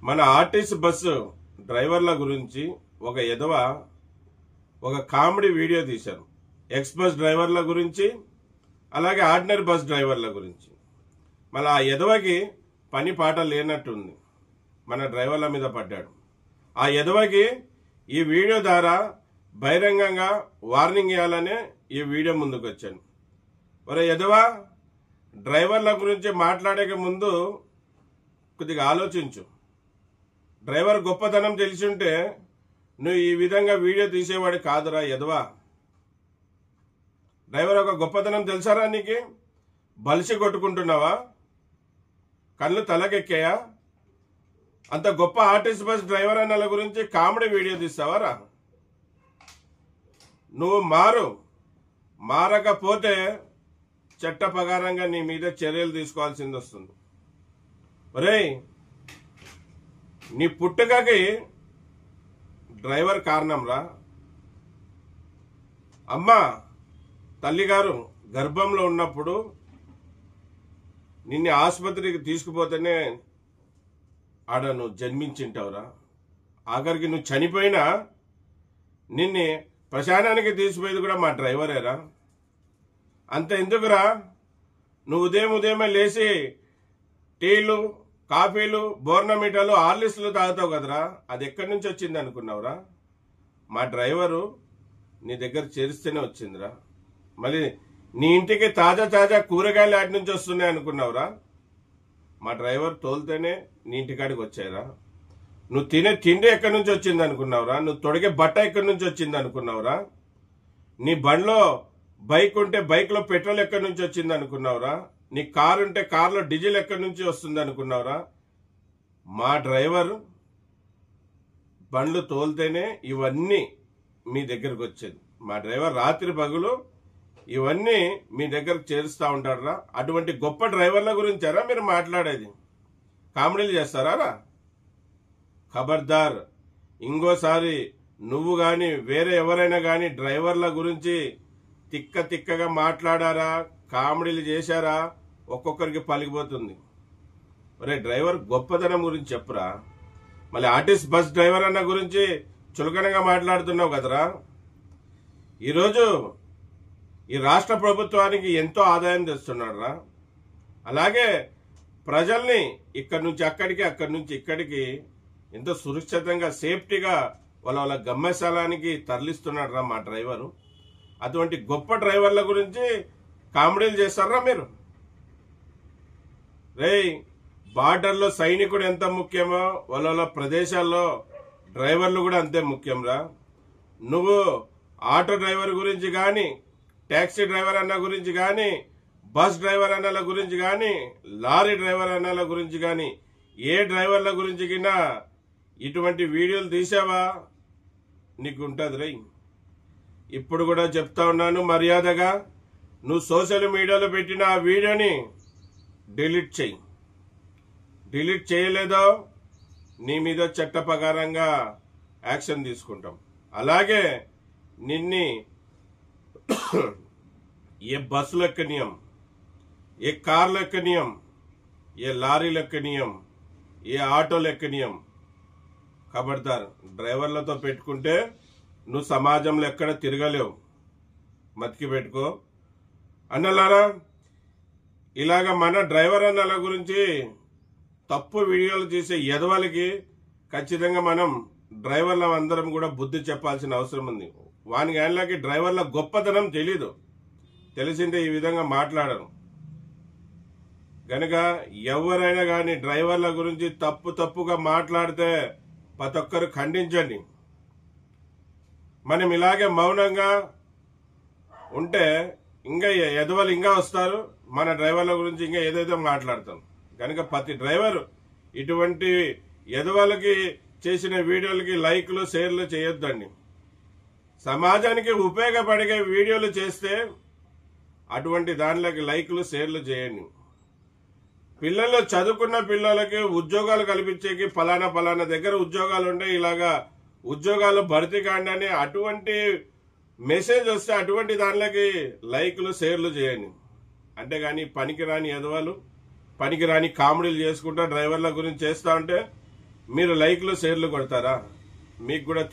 మన RTC bus డ్రైవర్ల గురించి ఒక ఎదవ ఒక కామెడీ వీడియో తీశారు. ఎక్స్ప్రెస్ డ్రైవర్ల గురించి, అలాగే ఆర్డినరీ బస్ డ్రైవర్ల గురించి. మళ్ళీ ఆ ఎదవకి పని పాట లేనట్టుంది, మన డ్రైవర్ల మీద పడ్డాడు. ఆ ఎదవకి ఈ వీడియో ద్వారా బహిరంగంగా వార్నింగ్ ఇవ్వాలనే ఈ వీడియో ముందుకు వచ్చాను. ఒరే ఎదవ, డ్రైవర్ల గురించి మాట్లాడే ముందు కొద్దిగా ఆలోచించు. డ్రైవర్ గొప్పతనం తెలిసి ఉంటే నువ్వు ఈ విధంగా వీడియో తీసేవాడు కాదురా ఎదవా. డ్రైవర్ ఒక గొప్పతనం తెలుసారా నీకు? బలిసి కొట్టుకుంటున్నావా? కళ్ళు తలకెక్కాయా? అంత గొప్ప ఆర్టీసీ బస్ డ్రైవర్ అన్నల గురించి కామెడీ వీడియో తీస్తావారా? నువ్వు మారకపోతే చట్ట ప్రకారంగా నీ మీద చర్యలు తీసుకోవాల్సింది వస్తుంది. ఒరేయ్, నీ పుట్టుకకి డ్రైవర్ కారణంరా. అమ్మ తల్లిగారు గర్భంలో ఉన్నప్పుడు నిన్ను ఆసుపత్రికి తీసుకుపోతేనే ఆడ నువ్వు జన్మించింటావురా. ఆఖరికి నువ్వు చనిపోయినా నిన్ను శ్మశానానికి తీసుకుపోయేది కూడా మా డ్రైవరేరా. అంత ఎందుకురా? నువ్వు ఉదయమే లేచి టీలు, కాఫీలు, బోర్నమిటాలు, హార్లిక్స్లు తాగుతావు కదరా. అది ఎక్కడి నుంచి వచ్చింది అనుకున్నావురా? మా డ్రైవరు నీ దగ్గర చేరిస్తేనే వచ్చిందిరా. మళ్ళీ నీ ఇంటికి తాజా కూరగాయలు ఆటి నుంచి వస్తున్నాయి అనుకున్నావురా? మా డ్రైవర్ తోలితేనే నీ ఇంటికాడికి వచ్చాయిరా. నువ్వు తినే తిండి ఎక్కడి నుంచి వచ్చింది అనుకున్నావురా? నువ్వు తొడిగే బట్ట ఎక్కడి నుంచి వచ్చింది అనుకున్నావురా? నీ బండ్లో బైక్ ఉంటే బైక్లో పెట్రోల్ ఎక్కడి నుంచి వచ్చింది అనుకున్నావురా? నీ కారు ఉంటే కారులో డీజిల్ ఎక్కడి నుంచి వస్తుంది అనుకున్నావురా? మా డ్రైవర్ బండ్లు తోలితేనే ఇవన్నీ మీ దగ్గరకు వచ్చేది. మా డ్రైవర్ రాత్రి పగులు ఇవన్నీ మీ దగ్గరకు చేరుస్తూ ఉంటారా? అటువంటి గొప్ప డ్రైవర్ల గురించారా మీరు మాట్లాడేది? కామెడీలు చేస్తారా? ఖబర్దార్, ఇంకోసారి నువ్వు గాని వేరే ఎవరైనా గాని డ్రైవర్ల గురించి తిక్కగా మాట్లాడారా, కామెడీలు చేశారా, ఒక్కొక్కరికి పలిగిపోతుంది. ఒరే డ్రైవర్ గొప్పతనం గురించి చెప్పురా. మళ్ళీ ఆర్టీసీ బస్ డ్రైవర్ అన్న గురించి చులకనగా మాట్లాడుతున్నావు కదరా. ఈరోజు ఈ రాష్ట్ర ప్రభుత్వానికి ఎంతో ఆదాయం తెస్తున్నాడు రా. అలాగే ప్రజల్ని ఇక్కడి నుంచి అక్కడికి, అక్కడి నుంచి ఇక్కడికి ఎంతో సురక్షితంగా సేఫ్టీగా వాళ్ళ గమ్యస్థలానికి తరలిస్తున్నాడు రా మా డ్రైవరు. అటువంటి గొప్ప డ్రైవర్ల గురించి కామెడీలు చేస్తారా మీరు? రేయ్, బార్డర్లో సైనికుడు ఎంత ముఖ్యమో వాళ్ళ ప్రదేశాల్లో డ్రైవర్లు కూడా అంతే ముఖ్యం రా. నువ్వు ఆటో డ్రైవర్ గురించి కానీ, ట్యాక్సీ డ్రైవర్ అన్న గురించి కానీ, బస్ డ్రైవర్ అన్నల గురించి కానీ, లారీ డ్రైవర్ అన్నల గురించి కానీ, ఏ డ్రైవర్ల గురించి కిన్నా ఇటువంటి వీడియోలు తీసావా నీకు ఉంటుంది రై. ఇప్పుడు కూడా చెప్తా ఉన్నాను మర్యాదగా, నువ్వు సోషల్ మీడియాలో పెట్టిన ఆ వీడియోని డిలీట్ చేయి. డిలీట్ చేయలేదో నీ మీద చట్ట ప్రకారంగా యాక్షన్ తీసుకుంటాం. అలాగే నిన్ని ఏ బస్సులు ఎక్కనీయం, ఏ కార్లు ఎక్కనీయం, ఏ లారీలు ఎక్కనీయం, ఏ ఆటోలు ఎక్కనీయం. ఖబర్దార్, డ్రైవర్లతో పెట్టుకుంటే నువ్వు సమాజంలో ఎక్కడ తిరగలేవు. మతికి పెట్టుకో అన్నలారా. ఇలాగ మన డ్రైవర్ అన్నల గురించి తప్పు వీడియోలు చేసే ఎదవలకి ఖచ్చితంగా మనం డ్రైవర్ల అందరం కూడా బుద్ధి చెప్పాల్సిన అవసరం ఉంది. వానికి ఆయనకి డ్రైవర్ల గొప్పతనం తెలీదు. తెలిసింటే ఈ విధంగా మాట్లాడను. గనక ఎవరైనా కానీ డ్రైవర్ల గురించి తప్పుగా మాట్లాడితే ప్రతి ఒక్కరు ఖండించండి. మనం ఇలాగే మౌనంగా ఉంటే ఇంకా ఎదవలు ఇంకా వస్తారు, మన డ్రైవర్ల గురించి ఇంకా ఏదైతే మాట్లాడతాం. కనుక ప్రతి డ్రైవర్ ఇటువంటి ఎదవలకి చేసిన వీడియోలకి లైక్లు, షేర్లు చేయొద్దండి. సమాజానికి ఉపయోగపడే వీడియోలు చేస్తే అటువంటి దానిలోకి లైక్లు, షేర్లు చేయండి. పిల్లలు చదువుకున్న పిల్లలకి ఉద్యోగాలు కల్పించేకి ఫలానా దగ్గర ఉద్యోగాలు ఉంటే ఇలాగా ఉద్యోగాలు భర్తీ కాండి అని అటువంటి మెసేజ్ వస్తే అటువంటి దానిలోకి లైక్లు, షేర్లు చేయండి. అంతేగాని పనికిరాని ఎదవలు, పనికిరాని కామెడీలు చేసుకుంటా డ్రైవర్ల గురించి చేస్తా ఉంటే మీరు లైక్లు షేర్లు కొడతారా? మీకు కూడా